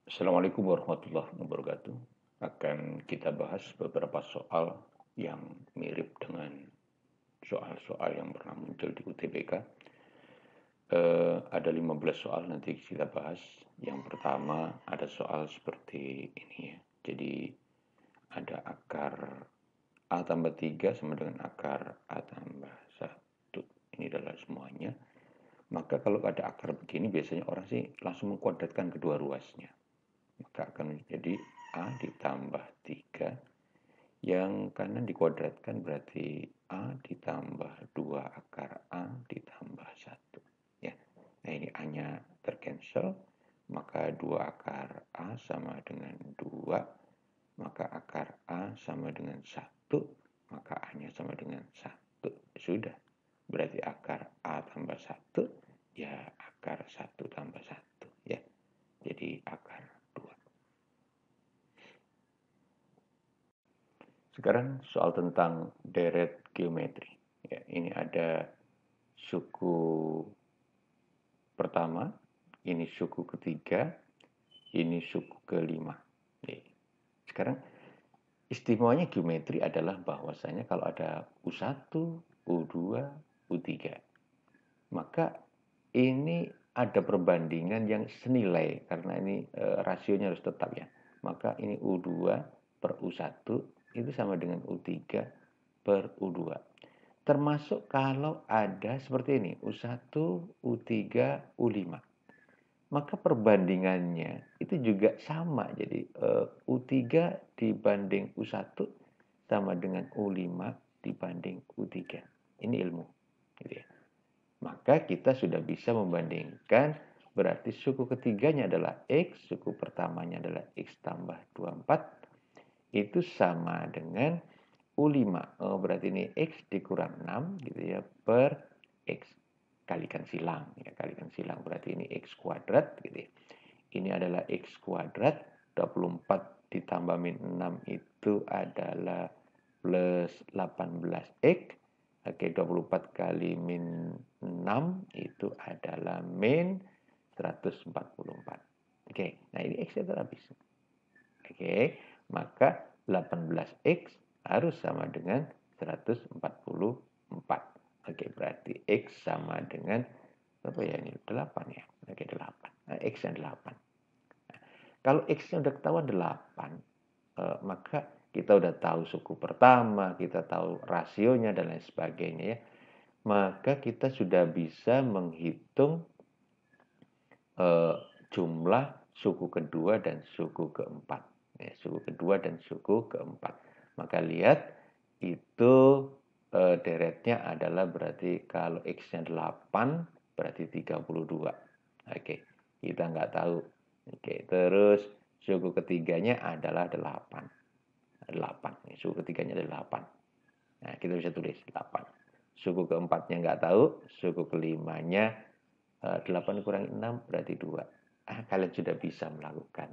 Assalamualaikum warahmatullahi wabarakatuh. Akan kita bahas beberapa soal yang mirip dengan soal-soal yang pernah muncul di UTBK. Ada 15 soal nanti kita bahas. Yang pertama ada soal seperti ini ya. Jadi ada akar A tambah 3 sama dengan akar A tambah 1. Ini adalah semuanya. Maka kalau ada akar begini biasanya orang sih langsung mengkuadratkan kedua ruasnya. Maka akan menjadi A ditambah 3. Yang kanan dikuadratkan berarti A ditambah 2 akar A ditambah 1. Ya. Nah ini A-nya tercancel. Maka 2 akar A sama dengan 2. Maka akar A sama dengan 1. Maka A-nya sama dengan 1. Sudah. Berarti akar A tambah 1. Ya akar 1 tambah 1. Ya. Jadi akar 2. Sekarang soal tentang deret geometri. Ya, ini ada suku pertama, ini suku ketiga, ini suku kelima. Ya. Sekarang istimewanya geometri adalah bahwasanya kalau ada U1, U2, U3, maka ini ada perbandingan yang senilai karena ini rasionya harus tetap ya. Maka ini U2 per U1 itu sama dengan U3 per U2. Termasuk kalau ada seperti ini, U1, U3, U5. Maka perbandingannya itu juga sama. Jadi U3 dibanding U1 sama dengan U5 dibanding U3. Ini ilmu. Gitu ya. Maka kita sudah bisa membandingkan berarti suku ketiganya adalah X, suku pertamanya adalah X tambah 24, itu sama dengan U5. Oh, berarti ini X dikurang 6 gitu ya per X. Kalikan silang. Ya, kalikan silang. Berarti ini X kuadrat gitu ya. Ini adalah X kuadrat. 24 ditambah min 6 itu adalah plus 18X. Oke, 24 kali min 6 itu adalah min 144. Oke, nah ini X itu habis. Oke, maka 18X harus sama dengan 144. Oke, berarti X sama dengan berapa ya ini? 8 ya. Oke, 8. Nah, X-nya 8. Nah, kalau X-nya udah ketahuan 8, maka kita udah tahu suku pertama, kita tahu rasionya dan lain sebagainya ya. Maka kita sudah bisa menghitung jumlah suku kedua dan suku keempat. Ya, suku kedua dan suku keempat. Maka lihat itu deretnya adalah berarti kalau X-nya 8 berarti 32. Oke, kita nggak tahu. Oke, terus suku ketiganya adalah 8. 8. Suku ketiganya adalah 8. Nah, kita bisa tulis 8. Suku keempatnya nggak tahu, suku kelimanya 8 kurangi 6 berarti 2. Kalian sudah bisa melakukan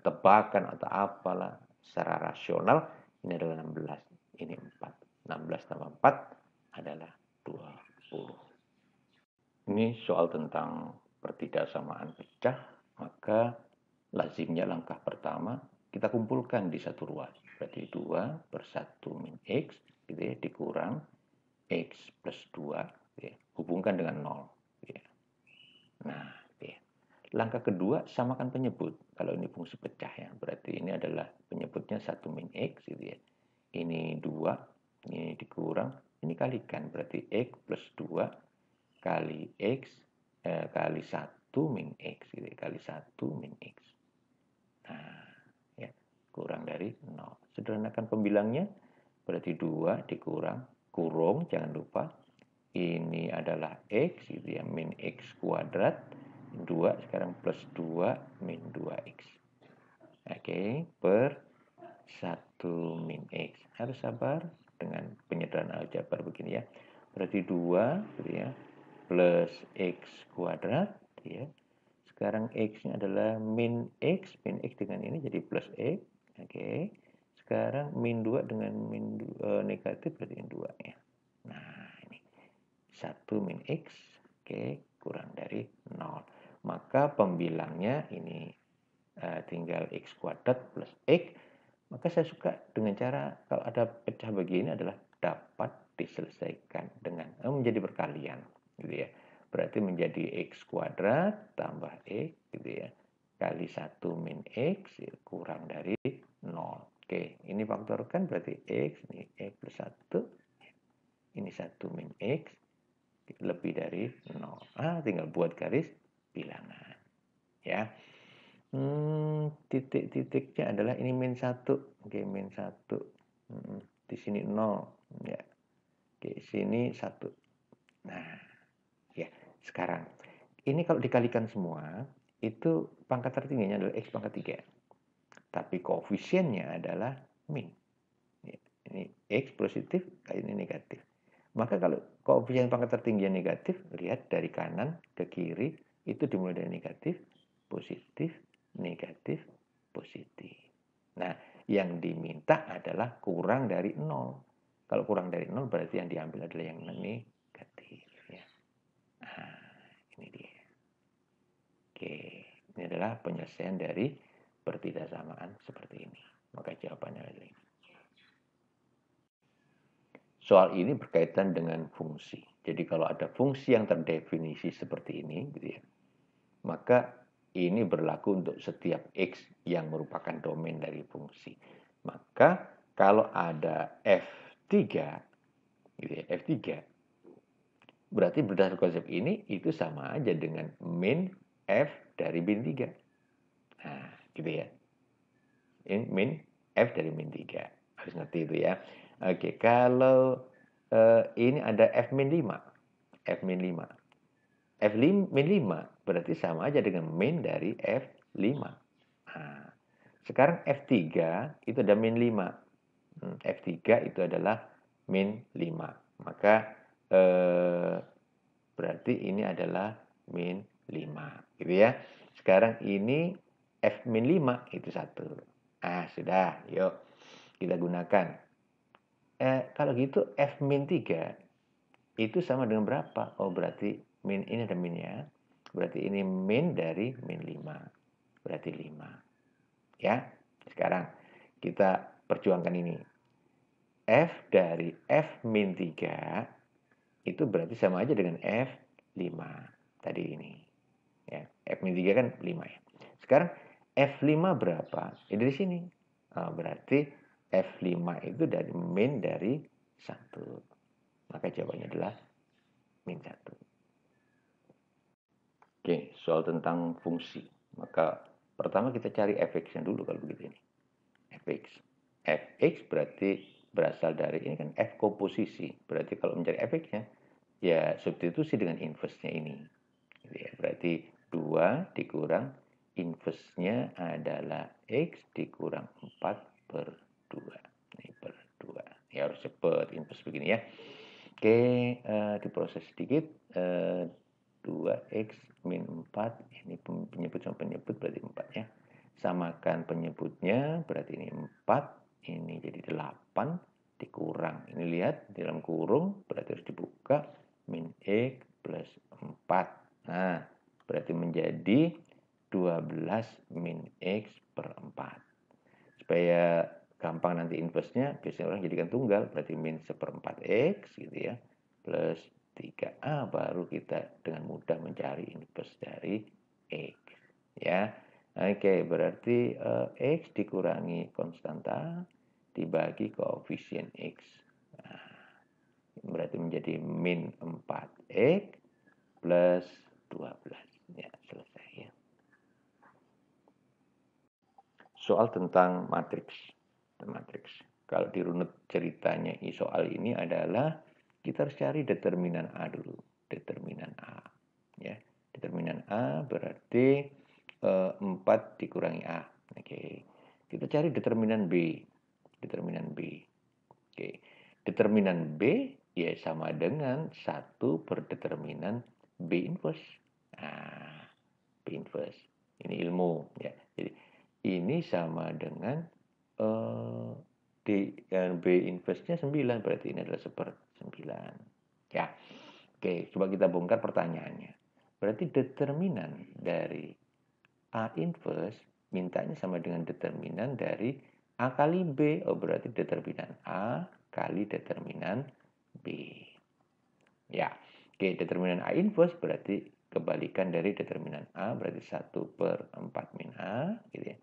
tebakan atau apalah secara rasional. Ini adalah 16, ini 4. 16 tambah 4 adalah 20. Ini soal tentang pertidaksamaan pecah. Maka lazimnya langkah pertama kita kumpulkan di satu ruas. Berarti 2 per 1 min X gitu ya, dikurang X plus 2 gitu ya, hubungkan dengan 0. Gitu ya. Nah, gitu ya. Langkah kedua, samakan penyebut. Kalau ini fungsi pecah ya, berarti ini adalah penyebutnya 1 min X gitu ya. Ini 2, ini dikurang, ini kalikan. Berarti X plus 2 kali X kali 1 min X gitu ya. Kali 1 min X. Nah, ya, kurang dari 0. Sederhanakan pembilangnya, berarti 2 dikurang, kurung, jangan lupa. Ini adalah X gitu ya, min X kuadrat. 2 sekarang plus 2 min 2X. Oke, per 1 min X. Harus sabar dengan penyederhanaan aljabar begini ya. Berarti 2 gitu ya, plus X kuadrat ya. Sekarang X-nya adalah min X dengan ini jadi plus X. Oke. Sekarang min 2 dengan min 2, negatif berarti 2 ya. Nah, ini 1 min X. Oke, kurang dari 0. Maka pembilangnya ini tinggal X kuadrat plus X. Maka saya suka dengan cara kalau ada pecah begini adalah dapat diselesaikan dengan menjadi perkalian, gitu ya. Berarti menjadi X kuadrat tambah X, gitu ya, kali 1 min X kurang dari 0. Oke, ini faktorkan berarti X, ini X plus 1, ini 1 min X, lebih dari 0. Tinggal buat garis bilangan. Ya. Titik-titiknya adalah ini min 1. Oke, min 1. Di sini 0. Ya. Oke, sini 1. Nah, ya. Sekarang, ini kalau dikalikan semua, itu pangkat tertingginya adalah X pangkat 3. Tapi koefisiennya adalah min. Ya. Ini X positif, ini negatif. Maka kalau koefisien pangkat tertinggi yang negatif, lihat dari kanan ke kiri, itu dimulai dari negatif, positif, negatif, positif. Nah, yang diminta adalah kurang dari 0. Kalau kurang dari 0 berarti yang diambil adalah yang negatif. Ya. Nah, ini dia. Oke, ini adalah penyelesaian dari pertidaksamaan seperti ini. Maka jawabannya adalah ini. Soal ini berkaitan dengan fungsi. Jadi kalau ada fungsi yang terdefinisi seperti ini, gitu ya, maka ini berlaku untuk setiap X yang merupakan domain dari fungsi. Maka kalau ada F3, gitu ya, F3, berarti berdasarkan konsep ini, itu sama aja dengan min F dari min 3. Nah, gitu ya. Ini min F dari min 3. Harus ngerti itu ya. Oke, kalau ini ada F min 5. F min 5. F min 5 berarti sama aja dengan min dari F5. Nah, sekarang F3 itu ada min 5. F3 itu adalah min 5. Maka berarti ini adalah min 5. Gitu ya. Sekarang ini F min 5 itu 1. Sudah. Yuk kita gunakan. Kalau gitu F min 3 itu sama dengan berapa? Oh, berarti min ini ada minnya. Berarti ini min dari min 5. Berarti 5. Ya. Sekarang kita perjuangkan ini. F dari F min 3 itu berarti sama aja dengan F5 tadi ini. Ya, F min 3 kan 5 ya. Sekarang F5 berapa? Dari sini. Berarti F5 itu dari min dari 1. Maka jawabannya adalah min 1. Oke, soal tentang fungsi. Maka pertama kita cari fx-nya dulu kalau begitu ini. Fx. Fx berarti berasal dari ini kan F komposisi. Berarti kalau mencari fx-nya, ya substitusi dengan inverse-nya ini. Berarti 2 dikurang inverse-nya adalah X dikurang 4 per 2. Ini per 2. Ya harus cepat inverse begini ya. Oke, diproses sedikit. 2X min 4. Ini penyebut sama penyebut berarti 4 ya. Samakan penyebutnya berarti ini 4. Ini jadi 8 dikurang. Ini lihat di dalam kurung berarti harus dibuka. Min X plus 4. Nah, berarti menjadi 12 min X per 4. Supaya gampang nanti inverse-nya, biasanya orang jadikan tunggal, berarti min seperempat X gitu ya, plus 3A, baru kita dengan mudah mencari inverse dari X. Ya, oke, berarti X dikurangi konstanta, dibagi koefisien X. Nah, berarti menjadi min 4X plus 12. Ya, selesai ya. Soal tentang matriks. Kalau dirunut ceritanya soal ini adalah kita harus cari determinan A dulu. Determinan A. Ya. Determinan A berarti 4 dikurangi A. Oke. Kita cari determinan B. Determinan B. Oke. Determinan B ya sama dengan 1 per determinan B inverse. B inverse. Ini ilmu ya. Jadi ini sama dengan B inverse-nya 9, berarti ini adalah 1/9. Ya. Oke, coba kita bongkar pertanyaannya. Berarti determinan dari A inverse mintanya sama dengan determinan dari A kali B. Oh, berarti determinan A kali determinan B. Ya, oke, determinan A inverse berarti kebalikan dari determinan A, berarti 1/4 min A, gitu ya.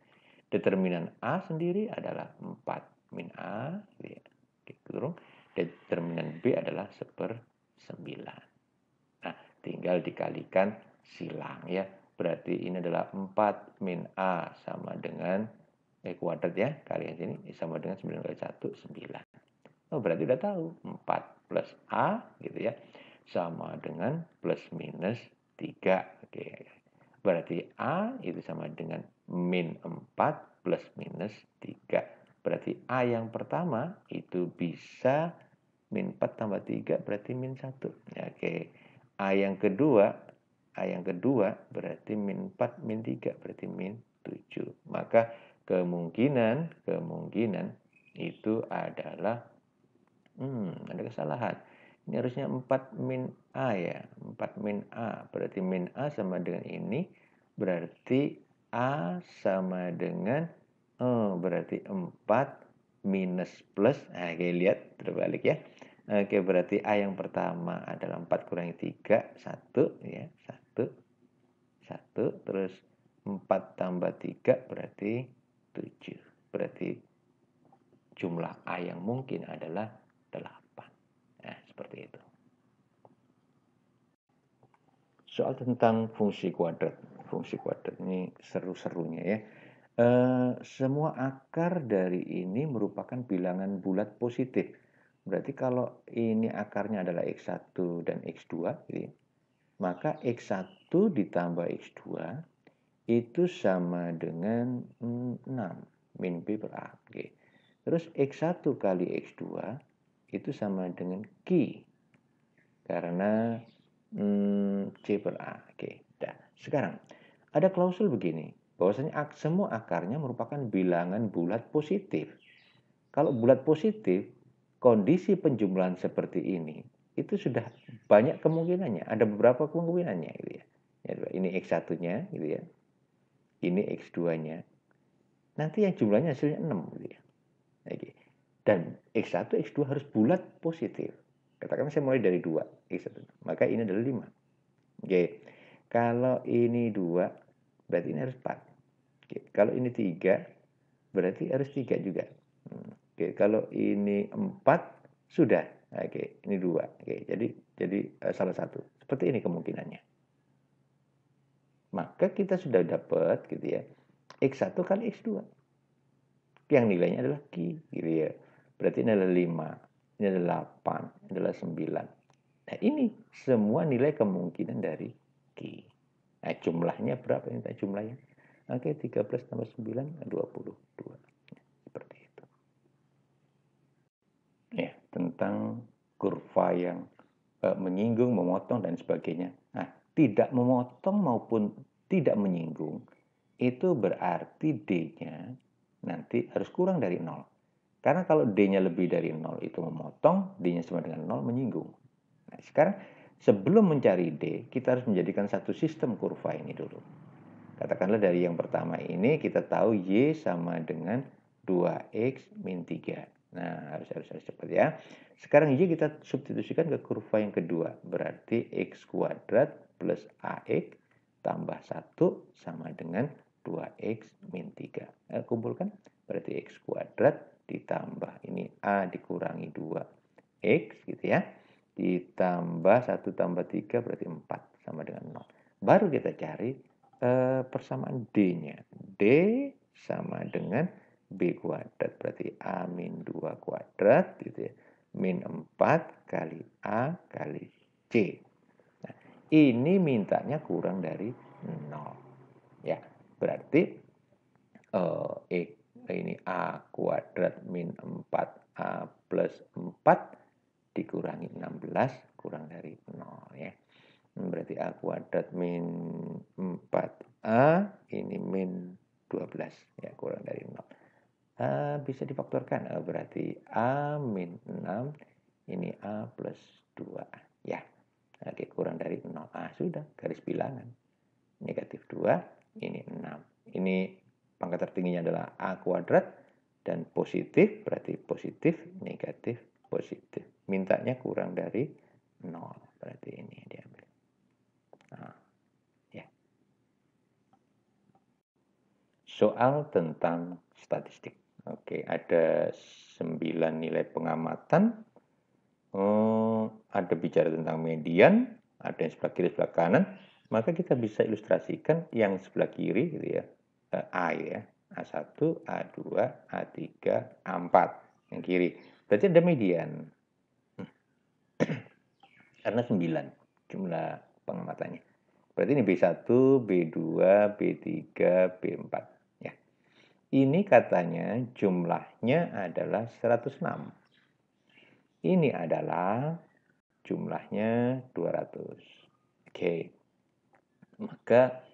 Determinan A sendiri adalah 4 min A, gitu ya. Oke, kurung. Determinan B adalah 1/9. Nah, tinggal dikalikan silang ya. Berarti ini adalah 4 min A sama dengan kuadrat ya, kalian sini sama dengan 9 kali 1, 9. Oh, berarti udah tahu 4 plus A gitu ya, sama dengan plus minus 3. Oke. Berarti A itu sama dengan min 4 plus minus 3. Berarti A yang pertama itu bisa min 4 tambah 3 berarti min 1. Oke. A yang kedua berarti min 4 min 3 berarti min 7. Maka kemungkinan itu adalah ada kesalahan. Ini harusnya 4 min A ya. 4 min A. Berarti min A sama dengan ini. Berarti A sama dengan berarti 4 minus plus. Nah, oke, lihat terbalik ya. Oke, berarti A yang pertama adalah 4 kurangi 3, 1 ya. 1. 1 terus 4 tambah 3 berarti 7. Berarti jumlah A yang mungkin adalah 8. Nah, seperti itu. Soal tentang fungsi kuadrat. Fungsi kuadrat ini seru-serunya ya. Semua akar dari ini merupakan bilangan bulat positif. Berarti kalau ini akarnya adalah X1 dan X2, gitu ya, maka X1 ditambah X2 itu sama dengan 6 min B per A. Oke. Terus X1 kali X2 itu sama dengan Q. Karena C per A. Oke. Nah, sekarang ada klausul begini. Bahwasanya semua akarnya merupakan bilangan bulat positif. Kalau bulat positif, kondisi penjumlahan seperti ini, itu sudah banyak kemungkinannya. Ada beberapa kemungkinannya gitu ya. Ini X1-nya gitu ya. Ini X2-nya. Nanti yang jumlahnya hasilnya 6 gitu ya. Oke. Dan X1, X2 harus bulat positif. Katakan saya mulai dari 2, X1. Maka ini adalah 5. Oke. Kalau ini 2, berarti ini harus 4. Oke. Kalau ini 3, berarti harus 3 juga. Oke. Kalau ini 4, sudah. Oke. Ini 2. Oke. Jadi salah satu. Seperti ini kemungkinannya. Maka kita sudah dapat gitu ya. X1 kali X2. Yang nilainya adalah Q. Gitu ya. Berarti ini adalah 5. Ini adalah 8. Ini adalah 9. Nah, ini semua nilai kemungkinan dari Q. Nah, jumlahnya berapa ini jumlahnya? Oke, 13 tambah 9, 22. Seperti itu. Ya, tentang kurva yang menyinggung, memotong, dan sebagainya. Nah, tidak memotong maupun tidak menyinggung, itu berarti D-nya nanti harus kurang dari 0. Karena kalau D-nya lebih dari 0 itu memotong, D-nya sama dengan 0 menyinggung. Nah, sekarang sebelum mencari D, kita harus menjadikan satu sistem kurva ini dulu. Katakanlah dari yang pertama ini kita tahu Y sama dengan 2X min 3. Nah, harus cepat ya. Sekarang Y kita substitusikan ke kurva yang kedua. Berarti X kuadrat plus AX tambah 1 sama dengan 2X min 3. Kumpulkan. Berarti X kuadrat ditambah ini A dikurangi 2X gitu ya. Ditambah 1 tambah 3 berarti 4 sama dengan 0. Baru kita cari persamaan D-nya. D sama dengan B kuadrat. Berarti A min 2 kuadrat gitu ya. Min 4 kali A kali C. Nah, ini mintanya kurang dari 0. Ya, berarti ini A kuadrat min 4A plus 4 dikurangi 16 kurang dari 0 ya. Berarti A kuadrat min 4A ini min 12 ya, kurang dari 0. Bisa difaktorkan, berarti A min 6 ini A plus 2 ya. Oke, kurang dari 0. Sudah garis bilangan. Negatif 2 ini 6. Ini pangkat tertingginya adalah A kuadrat, dan positif berarti positif, negatif, positif. Mintanya kurang dari 0, berarti ini diambil. Nah, ya. Soal tentang statistik. Oke, ada 9 nilai pengamatan. Ada bicara tentang median, ada yang sebelah kiri, sebelah kanan. Maka kita bisa ilustrasikan yang sebelah kiri gitu ya. A ya. A1, A2, A3, A4 yang kiri. Berarti ada median. Karena 9 jumlah pengamatannya. Berarti ini B1, B2, B3, B4 ya. Ini katanya jumlahnya adalah 106. Ini adalah jumlahnya 200. Oke. Maka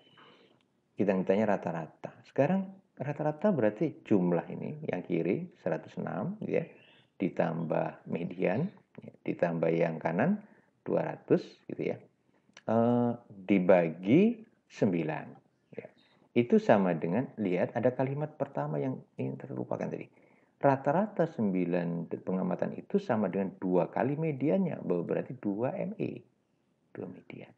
kita mintanya rata-rata. Sekarang rata-rata berarti jumlah ini yang kiri 106 ya, ditambah median, ya, ditambah yang kanan 200 gitu ya. Dibagi 9 ya. Itu sama dengan, lihat ada kalimat pertama yang ini terlupakan tadi. Rata-rata 9 pengamatan itu sama dengan 2 kali mediannya, berarti 2 ME, 2 median.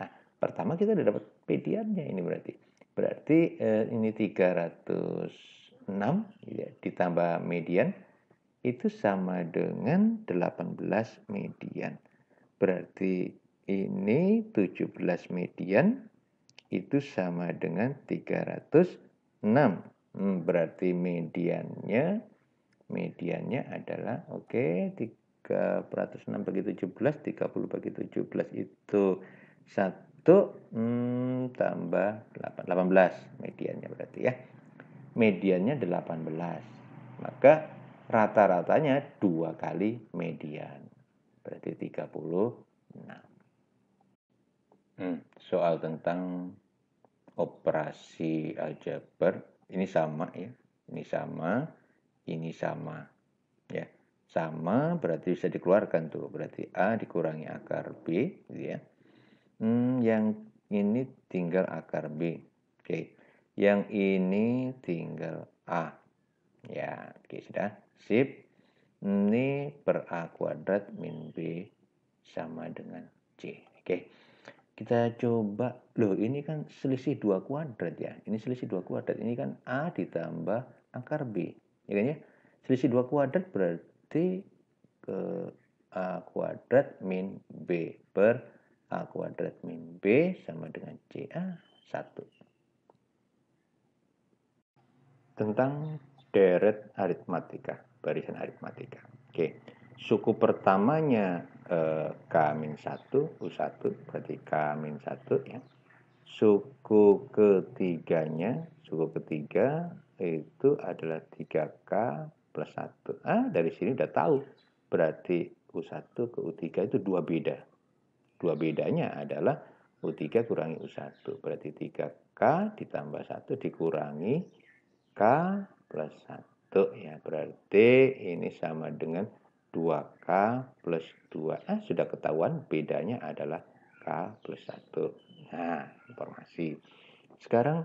Nah, pertama kita udah dapat mediannya ini berarti. Berarti ini 306 ya, ditambah median itu sama dengan 18 median. Berarti ini 17 median itu sama dengan 306. Berarti mediannya adalah oke, 306 bagi 17, 30 bagi 17 itu 1 tambah 8, 18 mediannya berarti ya. Mediannya 18. Maka rata-ratanya 2 kali median. Berarti 36. Soal tentang operasi aljabar ini sama ya. Ini sama, ini sama. Ya. Sama berarti bisa dikeluarkan tuh. Berarti A dikurangi akar B gitu ya. Yang ini tinggal akar B. Oke. Yang ini tinggal A. Ya, oke sudah. Sip. Ini per A kuadrat min B sama dengan C. Oke. Kita coba, loh ini kan selisih 2 kuadrat ya. Ini selisih 2 kuadrat. Ini kan A ditambah akar B. Ya kan ya? Selisih 2 kuadrat berarti ke A kuadrat min B per A kuadrat min B sama dengan C. 1. Tentang deret aritmatika, barisan aritmatika. Oke. Suku pertamanya K-1, U1, berarti K-1 ya. Suku ketiganya, suku ketiga itu adalah 3K plus 1. Dari sini udah tahu. Berarti U1 ke U3 itu 2 beda. 2 bedanya adalah U3 kurangi U1. Berarti 3K ditambah 1 dikurangi K plus 1 ya. Berarti ini sama dengan 2K plus 2. Sudah ketahuan bedanya adalah K plus 1. Nah, informasi. Sekarang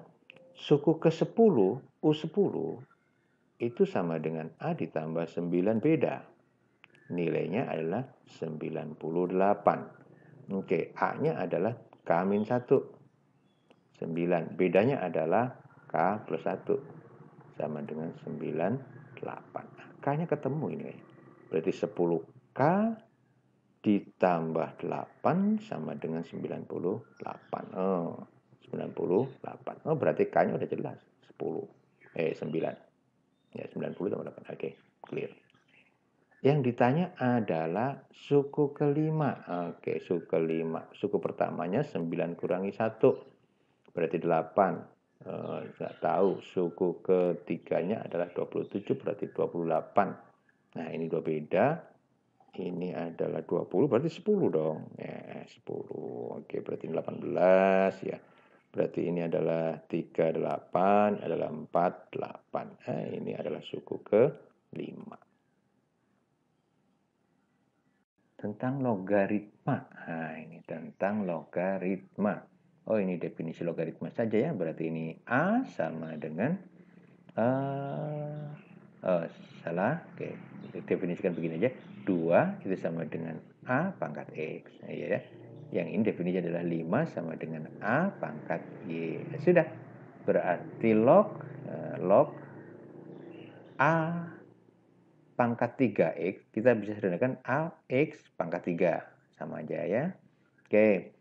suku ke-10, U10 itu sama dengan A ditambah 9 beda. Nilainya adalah 98. Oke, A-nya adalah K-1. 9. Bedanya adalah K plus 1. Sama dengan 98. K-nya ketemu ini. Berarti 10K ditambah 8 sama dengan 98. 98. Berarti K-nya udah jelas. 10. 9. Ya, 90 tambah 8. Oke, clear. Yang ditanya adalah suku kelima. Oke, suku kelima. Suku pertamanya 9 kurangi 1. Berarti 8. Tidak tahu. Suku ketiganya adalah 27. Berarti 28. Nah, ini 2 beda. Ini adalah 20, berarti 10 dong. Ya, 10. Oke, berarti 18 ya. Berarti ini adalah 38, adalah 48. Ini adalah suku ke-5. Tentang logaritma. Ini tentang logaritma. Oh, ini definisi logaritma saja ya. Berarti ini A sama dengan oh, salah. Oke, definisikan begini aja. 2 itu sama dengan A pangkat X. Iya ya. Yang ini definisi adalah 5 sama dengan A pangkat Y. Sudah. Berarti log A pangkat 3X kita bisa sederhanakan AX pangkat 3. Sama aja ya. Oke.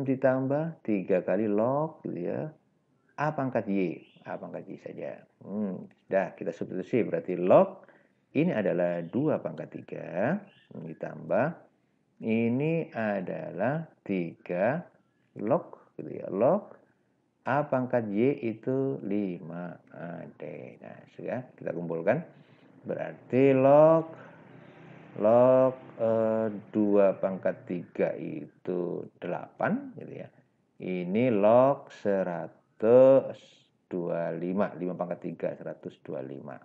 Ditambah 3 kali log gitu ya. A pangkat Y. A pangkat Y saja. Sudah kita substitusi. Berarti log ini adalah 2 pangkat 3. Ditambah ini adalah 3 log gitu ya. Log A pangkat Y itu 5. Nah, sudah kita kumpulkan. Berarti log 2 pangkat 3 itu 8 gitu ya. Ini log 125. 5 pangkat 3 125.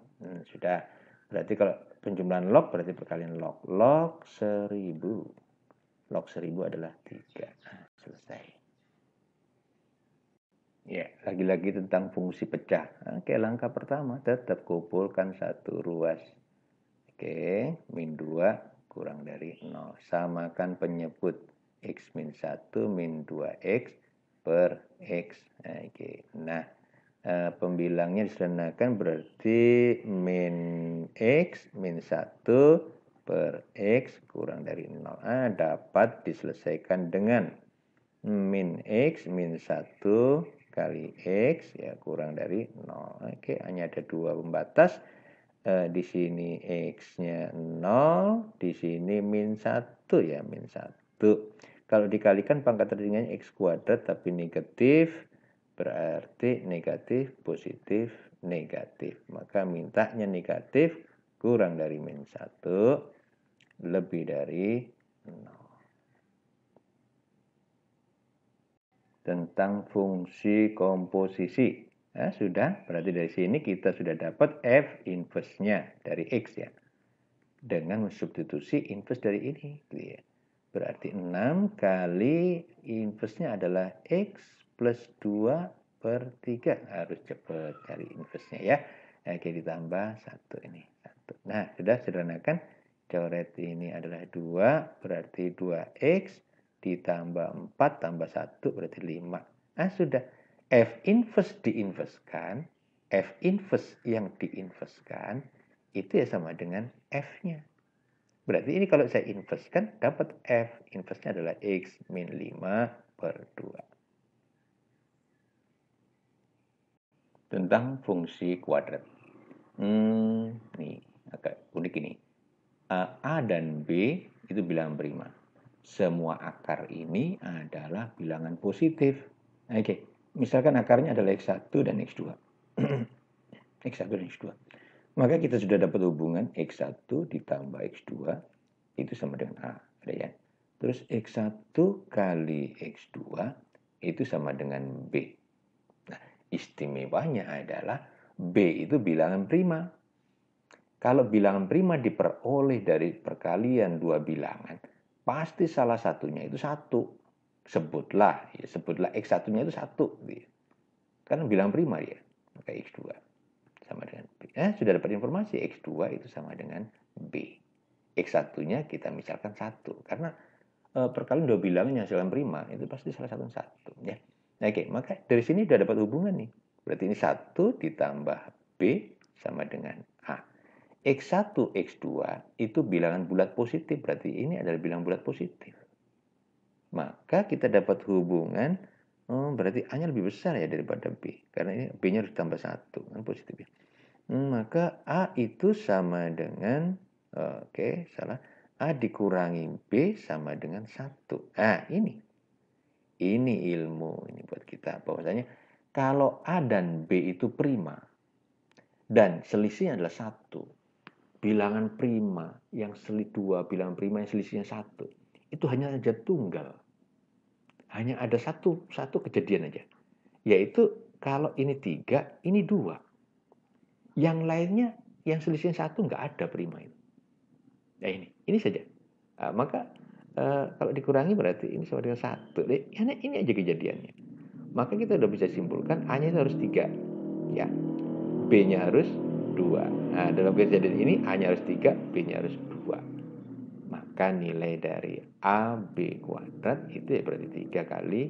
Sudah. Berarti kalau penjumlahan log berarti perkalian log. Log 1000. Log 1000 adalah 3. Selesai. Ya, lagi-lagi tentang fungsi pecah. Oke, langkah pertama tetap kumpulkan satu ruas. Oke, min 2 kurang dari 0. Samakan penyebut X min 1 min 2X per X. Oke, nah pembilangnya disederhanakan berarti min X min 1 per X kurang dari 0. Dapat diselesaikan dengan min X min 1 kali X ya kurang dari 0. Oke, hanya ada dua pembatas. Di sini X-nya 0, di sini min 1 ya, min 1. Kalau dikalikan pangkat tertingginya X kuadrat tapi negatif, berarti negatif, positif, negatif. Maka mintanya negatif kurang dari min 1, lebih dari 0. Tentang fungsi komposisi. Nah, sudah, berarti dari sini kita sudah dapat F inverse-nya dari X ya. Dengan substitusi inverse dari ini. Gitu ya. Berarti 6 kali inverse-nya adalah X plus 2 per 3. Harus cepat cari inverse-nya ya. Oke, ditambah 1 ini. 1. Nah, sudah sederhanakan. Coret ini adalah 2, berarti 2X ditambah 4 tambah 1 berarti 5. Nah, sudah. F inverse diinverskan, F inverse yang diinverskan itu ya sama dengan F-nya. Berarti ini kalau saya inverskan dapat F inverse-nya adalah X min 5 per 2. Tentang fungsi kuadrat. Nih, agak unik ini. A dan B itu bilangan prima. Semua akar ini adalah bilangan positif. Oke, misalkan akarnya adalah X1 dan X2. X1 dan X2. Maka kita sudah dapat hubungan X1 ditambah X2 itu sama dengan A. Ada ya? Terus X1 kali X2 itu sama dengan B. Nah, istimewanya adalah B itu bilangan prima. Kalau bilangan prima diperoleh dari perkalian dua bilangan, pasti salah satunya itu 1. Sebutlah X1-nya itu 1. Karena bilangan prima dia. Maka X2 sama dengan B. Sudah dapat informasi X2 itu sama dengan B. X1-nya kita misalkan 1. Karena perkalian dua bilangan yang hasilkan prima itu pasti salah satu 1 ya. Oke, maka dari sini sudah dapat hubungan nih. Berarti ini 1 ditambah B sama dengan A. X1, X2 itu bilangan bulat positif. Berarti ini adalah bilangan bulat positif. Maka kita dapat hubungan, berarti A-nya lebih besar ya daripada B. Karena ini B-nya harus tambah 1, kan positif ya. Maka A itu sama dengan, salah. A dikurangi B sama dengan 1. Ini ilmu ini buat kita. Bahwasanya kalau A dan B itu prima, dan selisihnya adalah 1, bilangan prima yang dua bilangan prima yang selisihnya 1 itu hanya saja tunggal. Hanya ada satu kejadian aja. Yaitu kalau ini 3, ini 2. Yang lainnya yang selisihnya 1 nggak ada prima itu. Nah ini saja. Maka kalau dikurangi berarti ini sama dengan 1. Ini aja kejadiannya. maka kita udah bisa simpulkan A-nya itu harus 3. Ya. B-nya harus 2. Nah, dalam kejadian ini A-nya harus 3, B-nya harus 2. Maka nilai dari AB kuadrat itu ya berarti 3 kali